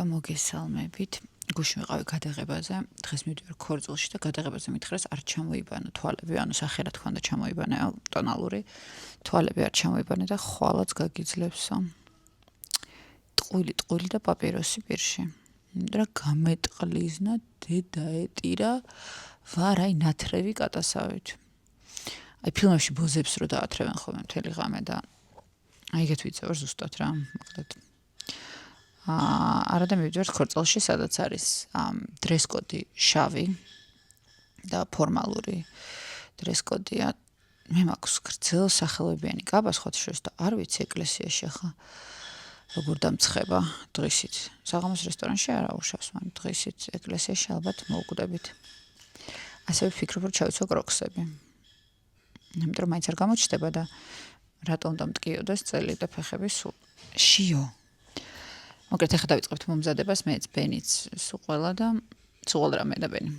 მოგესალმებით. გუშინ ვიყავი გადაღებაზე, დღეს მივდივარ ქორწილში და გადაღებაზე მითხრეს არ ჩამოიბანა თვალები, ანუ სახერად ხონდა ჩამოიბანა ტონალური. თვალები არ ჩამოიბანა და ხვალაც გაგიძლებსო. ტყვილი და პაპიროსი პირში. და გამეტყლიზნა დედა ეტირა ვარ აი ნათრევი კატასავით. აი ფილმებში ბოზებს რო დაათრევენ ხოლმე მთელი ღამე და აი ეგეთ ვიცავარ ზუსტად რა, მოკლედ. არა და მივიდივართ ქორწილში, სადაც არის დრესკოდი შავი და ფორმალური დრესკოდია. მე მაქვს გრძელ სახელებიანი კაბა სხვათა შორის და არ ვიცი ეკლესიაში ახლა როგორ დამცხება დღისით. საღამოს რესტორანში არ აუშავს, მაგრამ დღისით ეკლესიაში ალბათ მოვკვდებით. ასევე ვფიქრობ, რომ ჩავიცვა კროქსები. იმიტომ რომ მაინც არ გამოჩნდება და რატომ უნდა მტკიოდეს წელი და ფეხები სულ. შიო. მოკლედ ახლა დავიწყებთ მომზადებას, მეც ბენიც სულ ყველა და სულ რამე და ბენი.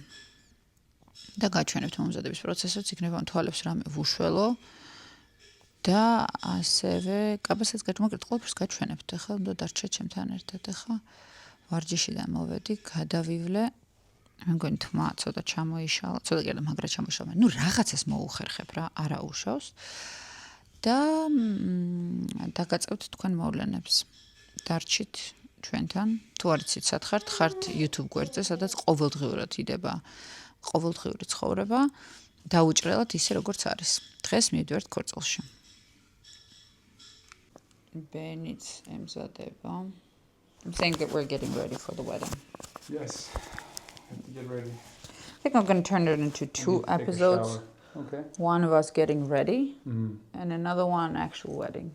და გაჩვენებთ მომზადების პროცესს, იქნება თვალებს რამე ვუშველო და ასევე კაბასაც მოკლედ ყველაფერს გაჩვენებთ. ახლა უნდა დარჩა ჩემთან ერთად. ახლა ვარჯიშიდან მოვედი, გადავივლე. მე მგონი თმა ცოტა ჩამოიშალა, ცოტა კი არა, მაგრა ჩამოიშალა. ნუ რაღაცას მოუხერხებ რა, არა უშავს. და დაგაწევთ თქვენ მოვლენებს. დარჩით ჩვენთან. თუ არ იცით სად ხართ YouTube გვერდზე, სადაც ყოველდღიურად იდება ყოველდღიური ცხოვრება, დაუჭრელად ისე როგორც არის. დღეს მივიდივართ ქორწილში. ბენიც ემზადება. I'm saying that we're getting ready for the wedding. Yes. Have to get ready. I think I'm going to turn it into two episodes. Okay. One of us getting ready and another one actual wedding.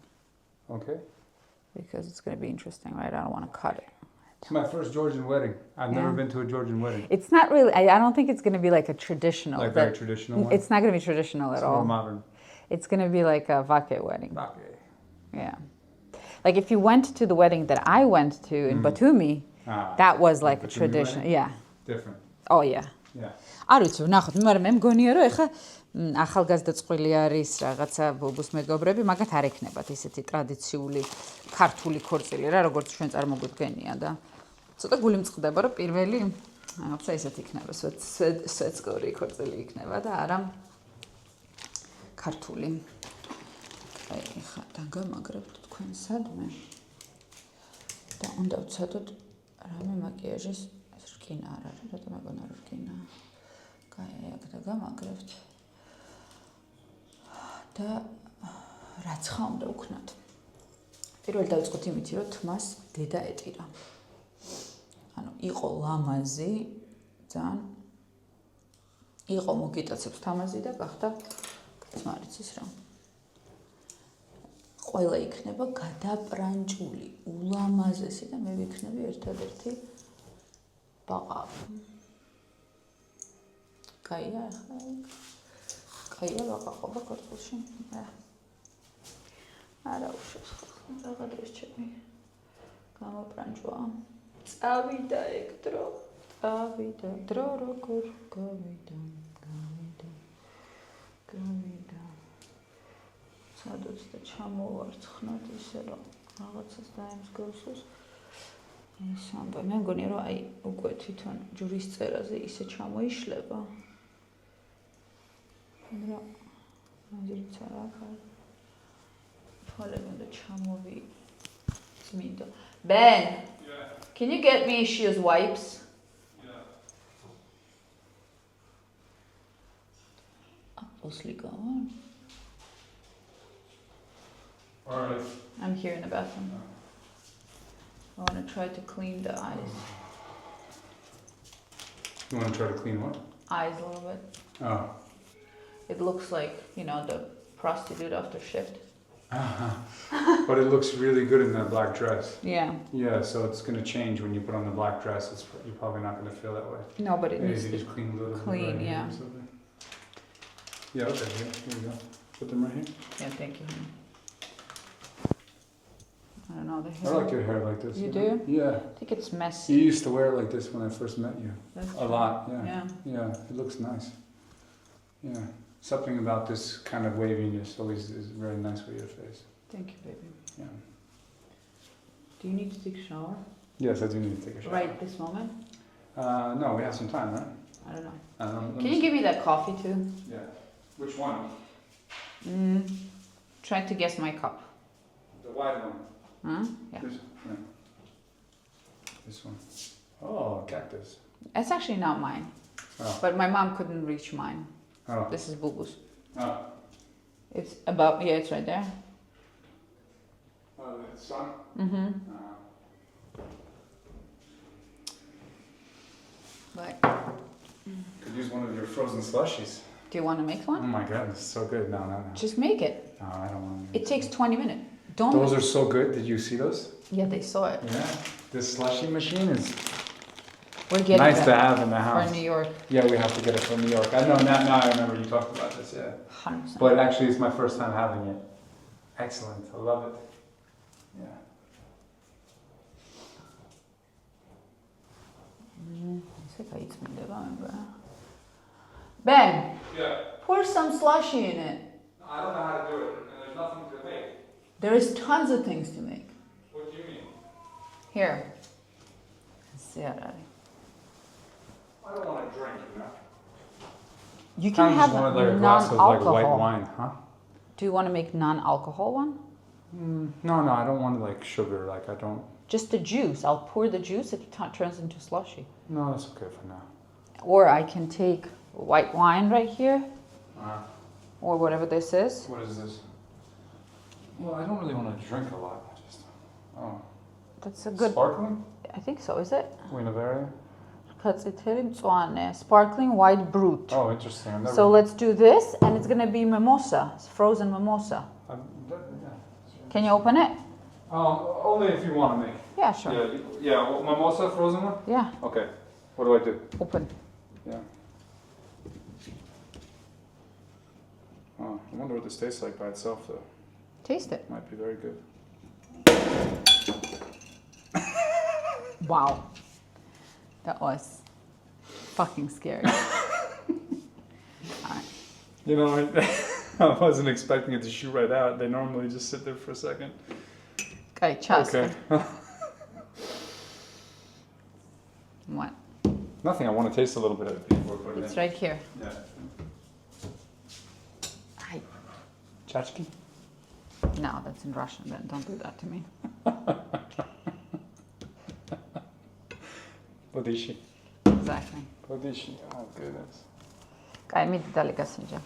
Okay. Because it's going to be interesting, right? I don't want to cut it. It's my first Georgian wedding. I've never been to a Georgian wedding. It's not really, I don't think it's going to be like a traditional. Like very traditional one? It's not going to be traditional at all. It's more modern. It's going to be like a vake wedding. Vake. Yeah. Like if you went to the wedding that I went to in Batumi, that was like a tradition. Wedding? Yeah. Different. Oh yeah. Yeah. არ ვიცი, ნახოთ, მაგრამ მე მგონია რომ ეხა ახალგაზრდა წყვილი არის რაღაცა ბუბუს მეგობრები, მაგათ არ ეკნებათ ისეთი ტრადიციული ქართული ქორწილი რა, როგორც ჩვენ წარმოგვიდგენია და ცოტა გული მწყდება რომ პირველი რაღაცა ისეთ იქნება, სვეტსკორი ქორწილი იქნება და არა ქართული. აი ეხა დაგამაგრებთ თქვენ სადმე და უნდა ვცადოთ რამე მაკიაჟის რკინა არ არის, რატომ მეგონა რკინა. აი აქ დაგამაგრებთ. და რაც ხა უნდა ვქნათ. პირველ დავიწყოთ იმით, რომ თმას დედა ეტირა. ანუ იყო ლამაზი, ძალიან იყო მოგიტაცებს თამაზი და გახდა კაცმარიცის რა. ყველა იქნება გადაპრანჭული, ულამაზესი და მე ვიქნები ერთადერთი ბაყაყი. კაია ახლა. კაია ბაყაყობა ქორწილში. არა უშავს ხო, რაღაცას ჩემი გამოპრანჭვა. წავიდა ეგ დრო. წავიდა დრო როგორ გავიდა. სადაც და ჩამოვარცხნოთ ისე რომ რაღაცას დაემსგავსოს. ეს ამბავი მე მგონია რომ აი უკვე თვითონ ჯვრის წერაზე ისე ჩამოიშლება. რა მაგერიც არ აქვს. თვალები უნდა ჩამოვიწმინდო. Ben, can you get me Shia's wipes? Ოსლიკა. All right. I'm here in the bathroom. I want to try to clean the eyes. You want to try to clean what? Eyes a little bit. Oh. It looks like, you know, the prostitute after shift. But it looks really good in that black dress. Yeah. Yeah, so it's going to change when you put on the black dress. You're probably not going to feel that way. No, but it Maybe needs you to just clean a little bit clean, right here yeah. or something. Yeah, okay, here we go. Put them right here. Yeah, thank you. I don't know the hair. I like your hair like this. You know? do? Yeah. I think it's messy. You used to wear it like this when I first met you. That's A lot, yeah. Yeah. Yeah, it looks nice. Yeah. Something about this kind of waviness always is very nice for your face. Thank you, baby. Yeah. Do you need to take a shower? Yes, I do need to take a shower. Right this moment? No, we have some time, right? I don't know. Let Can me you give me that coffee too? Yeah. Which one? Try to guess my cup. The white one. Huh? Yeah. This one. Oh, cactus. It's actually not mine. Oh. But my mom couldn't reach mine. Oh. This is Bubu's. Oh. It's about, yeah, it's right there. Oh, the sun? Mm-hmm. But Could use one of your frozen slushies. do you want to make Oh one? my god, this is so good. No. Just make it. No, I don't want It takes 20 minutes. Don't. Those are so good. Did you see those? Yeah, they saw it. Yeah. This slushy machine is We're getting nice it to have in the for house. New York. Yeah, we have to get it from New York. I know now I remember you talked about this, yeah. 100%. But actually it's my first time having it. Excellent. I love it. Yeah. Ben, Yeah. pour some slushy in it. I don't know how to do it, and there's nothing to make. There is tons of things to make. What do you mean? Here. I don't want to drink, you know. You can I have just wanted like a glass of like non-alcohol. white wine, huh? Do you want to make non-alcohol one? No, I don't want like sugar. Like I don't. Just the juice. I'll pour the juice. It turns into slushy. No, that's okay for now. Or I can take white wine right here, Uh, or whatever this is. what is this? Well, I don't really want to drink a lot. Oh. That's a good. Sparkling? I think so. Is it? Winavaria? Sparkling white brut. Oh, interesting. I've never. So let's do this, and it's gonna be mimosa. It's frozen mimosa. Yeah. Can you open it? Only if you want to make. Yeah, sure. Yeah. Mimosa frozen one. Yeah. Okay. What do I do? Open. Yeah. Oh, I wonder what this tastes like by itself, though. Taste it. Might be very good. Wow. That was fucking scary. Alright. You know, I wasn't expecting it to shoot right out. They normally just sit there for a second. Okay, čas. Okay. What? Nothing. I want to taste a little bit of it before putting it It's in. right here. Yeah. Ay. Chachki? No, that's in Russian then. Don't do that to me. Podishi. Exactly. Podishi. Oh, goodness. Კაი, მიდი დალეგასინჯა.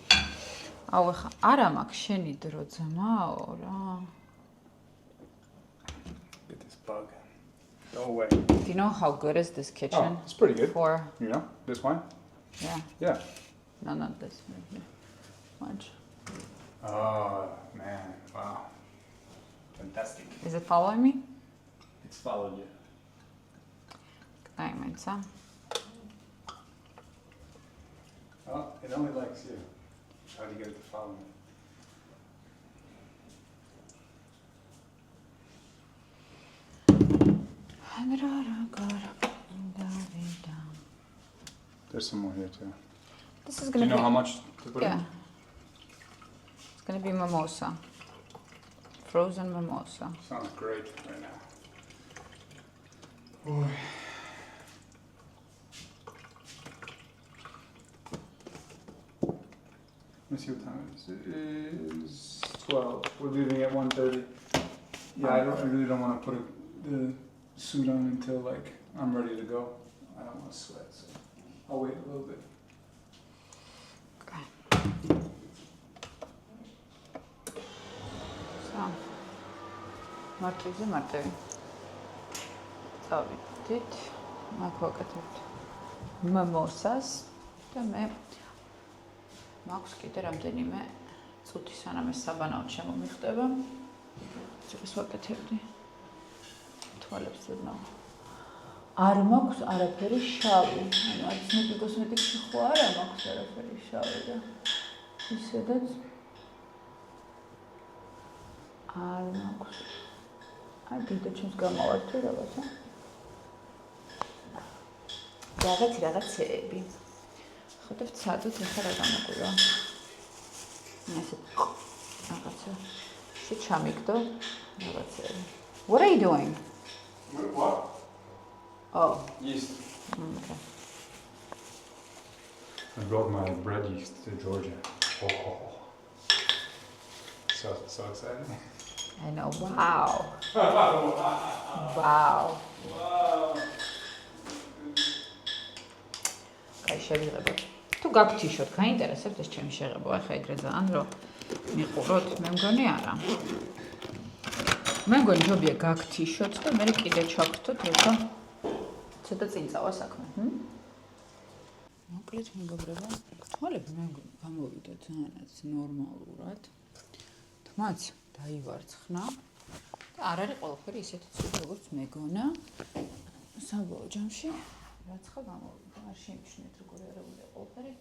აუ ეხა არა მაქვს შენი დრო ძმაო რა. Get this bug. Go away. Do you know how good is this kitchen? Oh, it's pretty good. For You know, this wine? yeah. Yeah. No, not this. Right here. Watch. Oh, man. Wow. Fantastic. Is it following me? It's followed you. კაი, მაინცა. Oh, it only likes you. How do you get it to follow me? There's some more here too. This is Do gonna you know be how much to put yeah. in? It's gonna be mimosa. Frozen mimosa. Sounds great right now. Boy. Let me see what time it is. It is 12. We're leaving at 1:30. Yeah, I really don't want to put the suit on until like I'm ready to go. I don't want to sweat, so I'll wait a little bit. Okay. So, მარტივზე მარტივი. წავიდით. აქ ვაკეთებთ მიმოსას და მე მაქვს კიდე რამდენიმე წუთი სანამ ეს საბანაოდ შემომიხდება. ეს ვაკეთებდი. თვალებს ოდნავ. არ მაქვს არაფერი შავი. ანუ აცნები კოსმეტიკში ხო არა მაქვს არაფერი შავი და ისედაც არ მაქვს. აი დიდო ჩემს გამოვარდე რაღაცა. რაღაცეები. ხედავთ სადოთ ახლა რა გამოგვივა. ესე რაღაცა. შეჩამიგდო რაღაცეები. What are you doing? What? Oh. Yeast. Okay. I brought my bread yeast to Georgia. Oh. So excited. I know. Wow. Wow. Wow. კაი შევიღებოთ. თუ გაგთიშოთ, გაინტერესებთ ეს ჩემი შეღებო, ახლა ეგრე ძალიან რომ მიყუროთ, მე მგონი არა. მე მგონი ჯობია გაგთიშოთ და მე კიდე ჩაგთოთ, როცა ცოტა წინ წავა საქმე. მოკლედ მეგობრებო, თვალები მე მგონი გამოვიდა ძალიანაც ნორმალურად. თმაც დაივარცხნა და არ არის ყველაფერი ისეთი ცუდი, როგორც მეგონა. საბოლოო ჯამში რაც ხა გამოვიდა, არ შემჩნევთ როგორი არაულია ყველაფერი.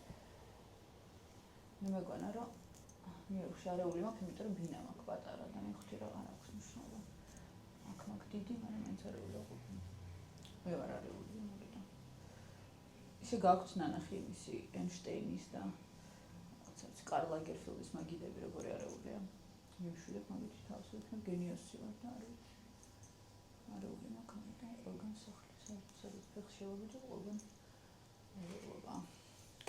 მე მეგონა რომ მიუში არეული მაქვს, იმიტომ რომ ბინა მაქვს პატარა და მე ხვდი რომ არ აქვს მნიშვნელობა. აქ მაქვს დიდი, მაგრამ მაინც არეული აყოფილი. მე ვარ არეული, მაგრამ ისე გაქვთ ნანახი მისი ენშტეინის და რაღაცა კარლ ლაგერფელდის მაგიდები როგორი არეულია. მივშვიდეთ მაგითი თავს ვიქნებ გენიოსი ვარ და არ ვიცი. არეული მაქვს და ყველგან სადაც ფეხს შევაბიჯო ყველგან ეულობა.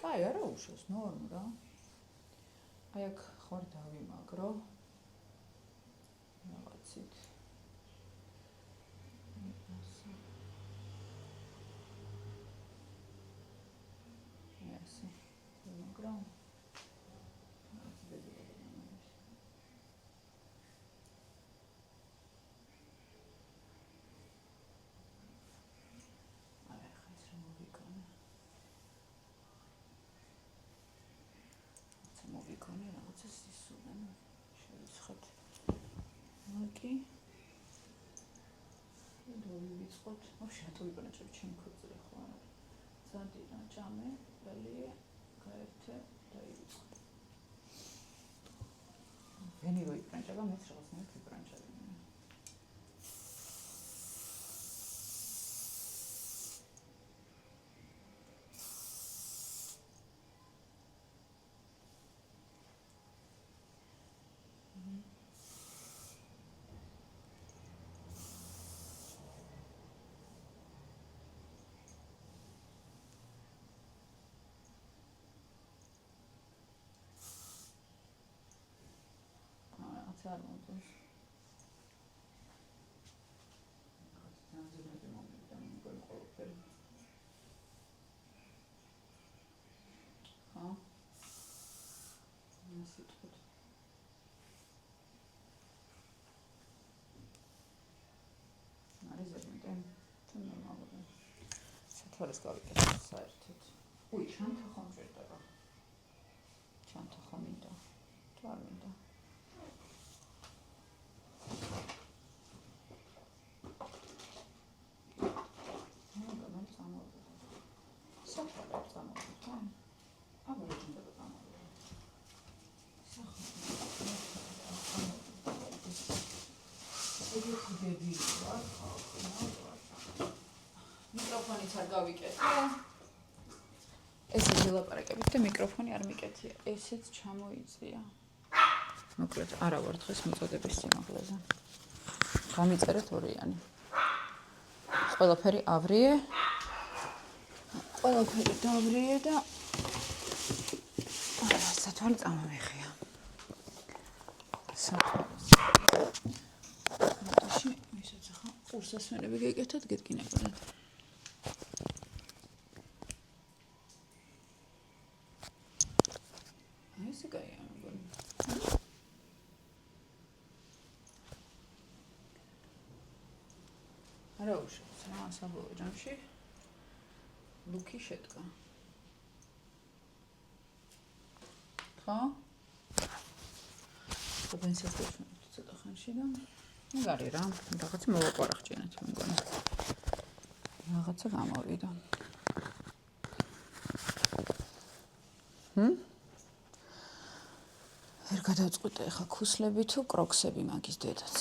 კაი, არა უშავს, ნორმა რა. აი აქ ხარ დავიმაგრო. რაღაცით. ესე. ვიმაგრო. მოვიკონე რაღაცა სისულან შევიცხოთ. ოკი. დავივიწყოთ. ვაფშე რატო ვიყენებ ჩემი ქორწილი ხო არა. ზადირა ჭამე, ველიე, გაერთე, დავივიწყოთ. ვენი რო იპრანჭება, მეც რაღაცნაირად ვიპრანჭები. არ მომწონს. რაღაცნაირად მომენტა მგონი ყველაფერი. ხო? მასიტყვით. არის ზედმეტი? თუ ნორმალურია. სათვალეს გავიკეთე საერთოდ. უი, ჩანთა ხომ ჭირდება? ჩანთა ხომ მინდა? თუ არ მინდა? მიკროფონიც არ გავიკეთე. ესე ვილაპარაკებით და მიკროფონი არ მიკეთია. ესეც ჩამოიწია. მოკლედ, არა ვარ დღეს მიწოდების სიმაღლეზე. გამიწერეთ ორიანი. ყველაფერი ავრიე. ყველაფერი დავრიე და სათვალე წამომეხია. სათვალე. მოდაში, ისაც ახლა ყურსასმენები გეკეთოთ, გეტკინებოდეთ. ესე კაია, მეგონი. არა უშავს რა, საბოლოო ჯამში ლუკი შედგა. ხო? პენსიას დავშენებთ ცოტა ხანში და მაგარი რა, რაღაცა მოვაყარახჭიანეთ მე მგონი. რაღაცა გამოვიდა. ვერ გადავწყვიტე ახლა ქუსლები თუ კროქსები მაგის დედაც.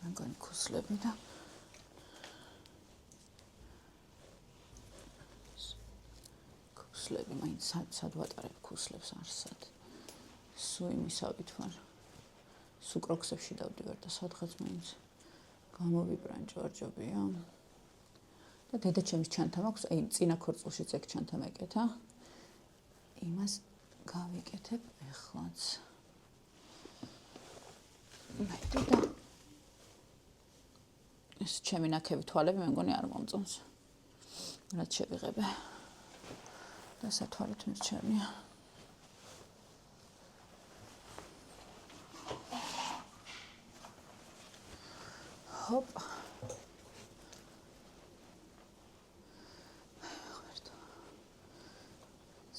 მე მგონი ქუსლები და ქუსლები, მაინც სად ვატარებ ქუსლებს არსად. სუ იმისავით ვარ. სუ კროქსებში დავდივარ და სადღაც მაინც გამოვიბრანჭო, არ ჯობია. და დედაჩემის ჩანთა მაქვს, აი წინა ქორწილშიც ეგ ჩანთა მეკეთა. იმას გავიკეთებ ეხლაც. მეტი და ეს ჩემი ნაქები თვალები მე მგონი არ მომწონს. რაც შევიღებე. და სათვალით მირჩენია. ჰოპ.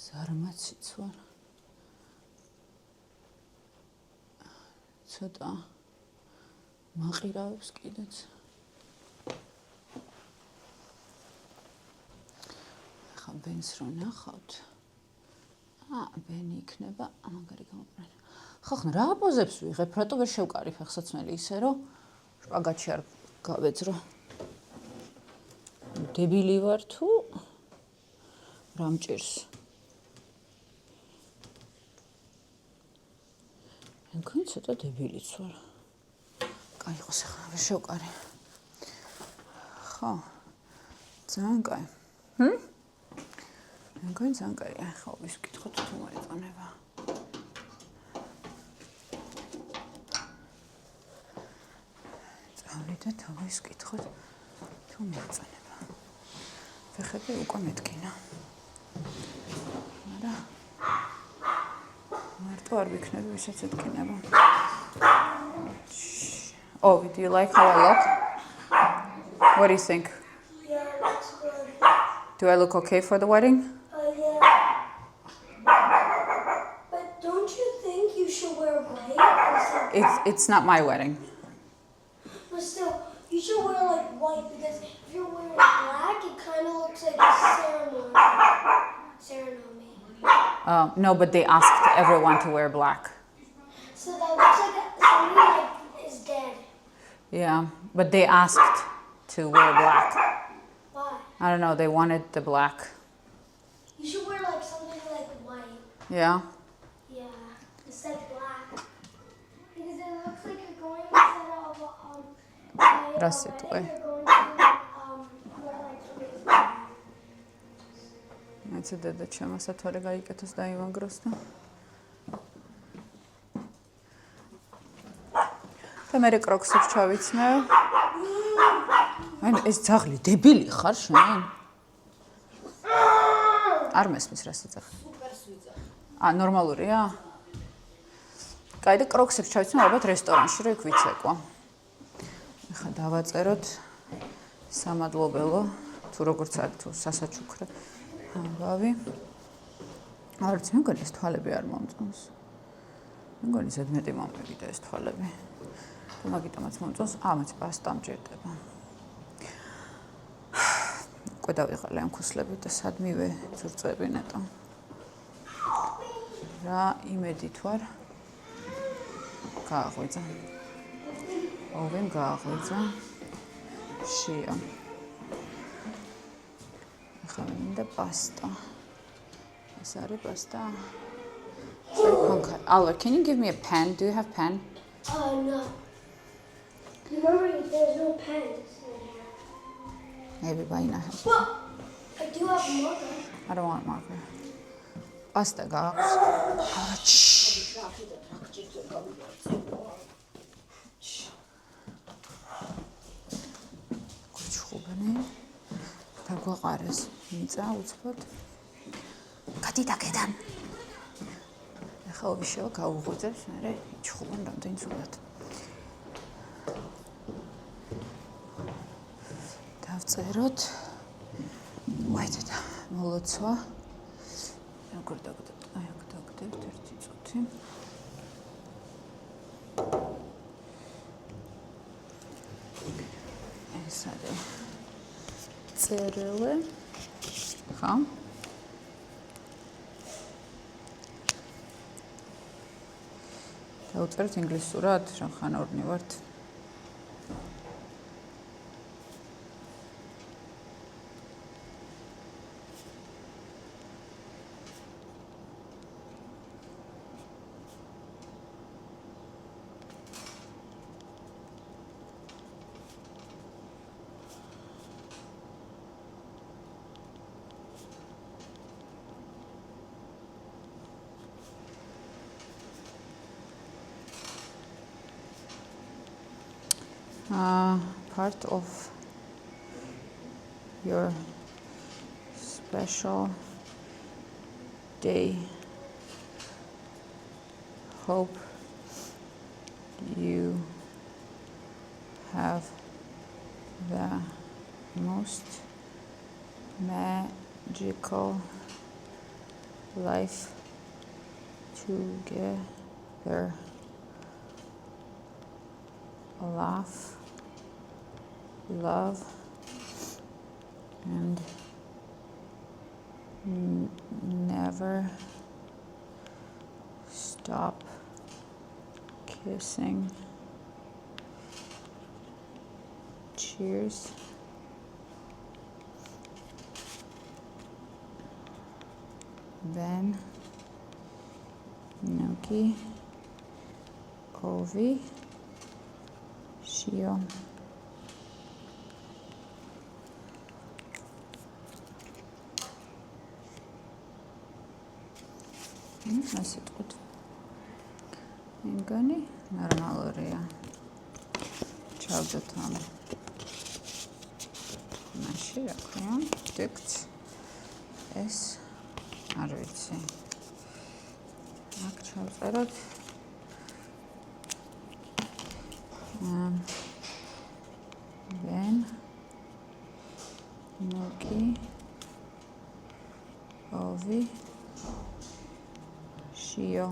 ზარმაციც ვარ. ცოტა მაყირავებს კიდეც. ახლა ბენს რო ნახავთ. ბენი იქნება მაგარი გამოპრენ. ხახნა რა პოზებს ვიღებ, რატო ვერ შევკარი ფეხსაცმელი ისე რომ შპაგატში არ გავეძრო. დებილი ვარ თუ რა მჭირს? მგონი ცოტა დებილიც ვარ. კაი იყოს ახლა ვერ შევკარი. ხო. ძალიან კაი. მგონი ძალიან კაი. ახლა ვის ვკითხოთ თუ მოეწონება. წავიდეთ, ვის ვკითხოთ თუ მოეწონება. ფეხები უკვე მეტკინა. არა. მარტო არ ვიქნები ვისაც ეთქინება. Oh, do you like how I look? What do you think? Yeah, looks good. Do I look okay for the wedding? Yeah. But don't you think you should wear white? It's not my wedding. But still, you should wear like white because if you're wearing black, it kind of looks like a ceremony. No, but they asked everyone to wear black. So that looks like somebody like is dead. Yeah, but they asked to wear black. Why? I don't know, they wanted the black. You should wear like something like white. Yeah? Yeah, instead of black. Because it looks like you're going instead of white That's or it, red, way. you're going to wear like something black. მეც დედა ჩემს ათვალე გაიკეთოს და იმაგროს და და მე კროქსებს ჩავიცნე. აი ეს ძაღლი დებილი ხარ შენ? არ მესმის რა სიძახი. Super sweet. ნორმალურია? კაი და კროქსებს ჩავიცნე ალბათ რესტორანში რომ იქ ვიცეკვა. ახლა დავაწეროთ სამადლობელო თუ როგორც არის თუ სასაჩუქრე ამბავი. არც მე მგონი ეს თვალები არ მომწონს. მე მგონი ზედმეტი მომიგდა ეს თვალები. თუ მაგიტომაც მომწონს, ამაც პასტა მჭირდება. უკვე დავიღალე ამ ქუსლებით და სადმივე ზურწები ნეტო. რა იმედით ვარ? გააღვიძა. ოვენ გააღვიძა. შია. ახლა მინდა პასტა. ეს არის პასტა. Albert, can you give me a pen? Do you have pen? No. Remember, there's no pens in here. Maybe buy now. Well, I do have a marker. I don't want a marker. Pasta გააქვს. გუჩხუბნე. დაგვაყარეს მიწა უცბად. გადი დაკედან. ახლა ოვიშევა გაუღვიძებს, მერე ჩხუბან რამდენი სულად. დავწეროთ. ვაიცა მოლოცვა. როგორ დაგდებთ? აი აქ დაგდებთ ერთი წუთი. ეს არის წერილე. ხო? დავწერთ ინგლისურად, რომ ხანორნი ვართ. part of your special day. Hope you have the most magical life together. Laugh, love, and never stop kissing. Cheers. Ben, Nuki, Ovi, Shio. ასე თქვით. მეგონი ნორმალურია. ჩავდოთ ამ მაშინ რა ქვია? ტექსტ ეს არ ვიცი. აქ ჩავწეროთ. Ben Nuki Ovi Shio.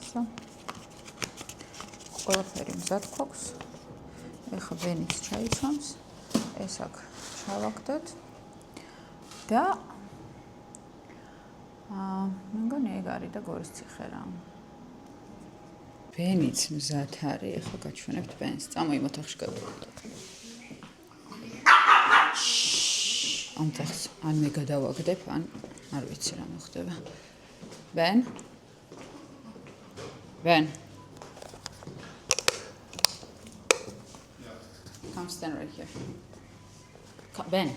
So. ყველაფერი მზად გვაქვს. ეხლა ვენიც ჩაიცვამს. ეს აქ ჩავაგდოთ. და მეგონი ეგ არის და გორის ციხე რა. ვენიც მზად არის. ეხლა გაჩვენებთ ვენს. წამოიმოთ ახში გავიგოთ. ამთახს ან მე გადავაგდებ, ან არ ვიცი რა მოხდება. Ben? Ben? Come stand right here. Ben?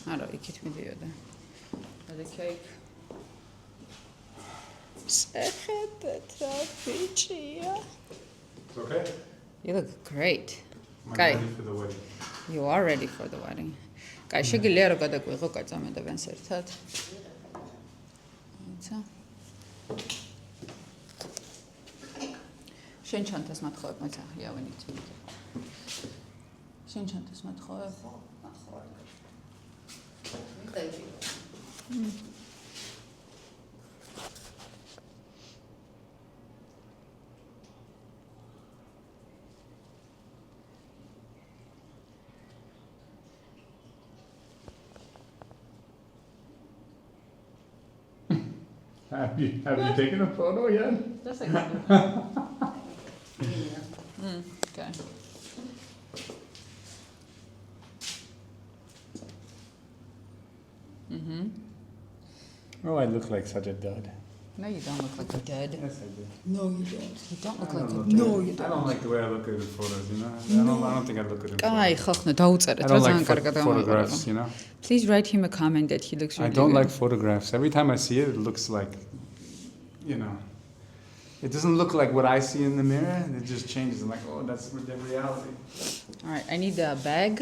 არა, იქით მიდიოდა. The cake. შეხედეთ რა ბიჭია. It's okay? You look great. I'm Guy. ready for the wedding. You are ready for the wedding. Guy, შეგიძლია რომ გადაგვიღო კაცამე და ვენს ერთად. იცი? შენ ჩანთას მათხოვებ მოიცა, იავენით. შენ ჩანთას მათხოვებ? მათხოვებ. მიყევი. Have you taken a photo yet? That's like okay. Oh, I look like such a dud. No, you don't look like a dud. Yes, I do. No, you don't. You don't look I like don't a look no, good. you I don't. don't like the way I look good in photos, you know? I don't think I look good in Ai, photos. ხახნა დაუწერეთ, I რა don't ძალიან like კარგად photographs, you know? Please write him a comment that he looks really I don't good. like photographs. Every time I see it, it looks like, you know, it doesn't look like what I see in the mirror. It just changes. I'm like, oh, that's the reality. All right, I need a bag.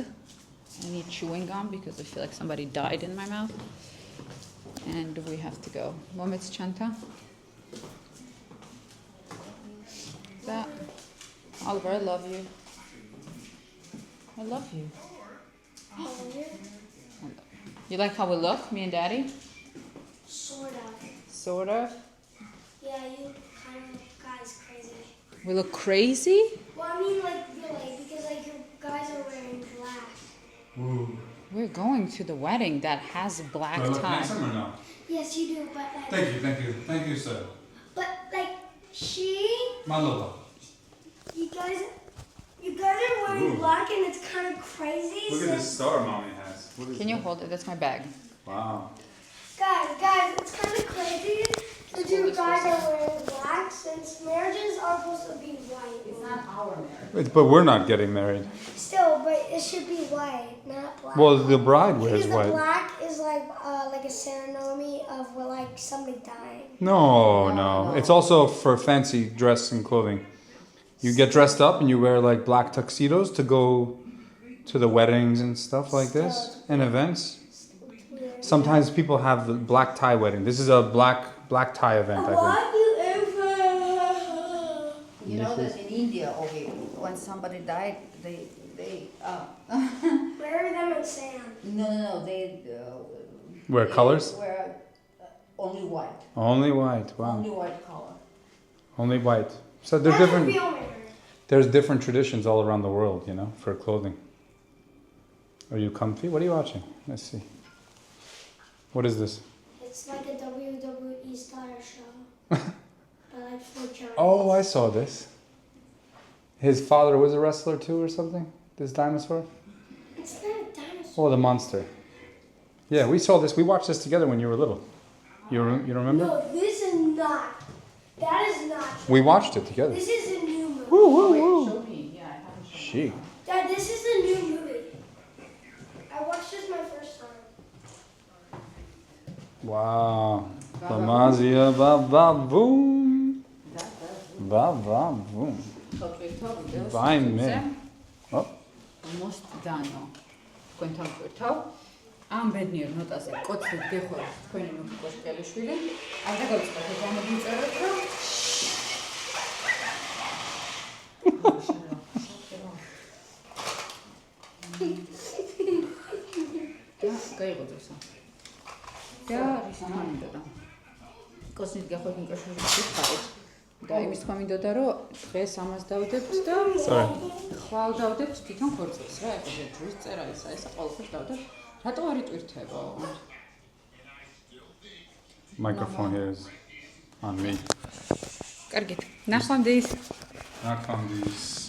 I need chewing gum because I feel like somebody died in my mouth. And we have to go. Moments chanta. That. Oliver, I love you. I love you. You like how we look, me and Daddy? Sort of. Sort of. Yeah, you kind of guys crazy. We look crazy? Well, I mean, like, really, because, like, you guys are wearing black. Ooh. We're going to the wedding that has black tie. or no? Yes, you do, but, like... Thank you, sir. But, like, she... Malova. You guys are wearing Ooh. black, and it's kind of crazy. Look so- at this star mommy has. What is Can you that? hold it? That's my bag. Wow. Guys, it's kind of crazy that hold you this guys for a are wearing black since marriages are supposed to be white. It's not our marriage. But we're not getting married. Still, but it should be white, not black. Well, the bride wears because the white. black is like a ceremony of where like somebody dying. No. It's also for fancy dress and clothing. You get dressed up and you wear like black tuxedos to go to the weddings and stuff like this and events. Weird. Sometimes people have the black tie wedding. This is a black tie event, I think. Why do you ever? You know that in India, okay, when somebody died, they Bury them in sand. no, they Wear colors? wear only white, Only white. Wow. only white color. Only white. So there's That's a different. real marriage. There's different traditions all around the world, you know, for clothing. Are you comfy? What are you watching? Let's see. What is this? It's like a WWE style show. But like for giants. Oh, I saw this. His father was a wrestler too, or something. This dinosaur. It's not a dinosaur. Oh, the monster. Yeah, we saw this. We watched this together when you were little. You remember? No, this is not. That is not. We watched it together. This is a new movie. Woo, woo, woo. Show me, yeah, I haven't shown She. Dad, this is the new movie. I watched this my first time. Wow. Lamazia ba boom. Ba boom. Vai me. Oh. Most dano. Თქვენთან გვერთავ. ამ ბედნიერ ნოტაზე კოცით გეხოთ თქვენი მუსიკოს კელიშვილი. არ დაგავიწყოთ ეს ამოიწეროთ, რომ გაიგოძებსა. და ის მინდოდა. კოცით გეხოთ მიკროფონში გიხარით. და იმის თქმა მინდოდა, რომ დღეს ამას დავდებთ და Sorry. ხვალ დავდებთ თვითონ ქორწილს რა, ეხლა ჯვრის წერა ისა, ესა ყველაფერს დავდებთ. რატო არ იტვირთებო? Microphone here is on me. კარგით. ნახვამდის. Not from these.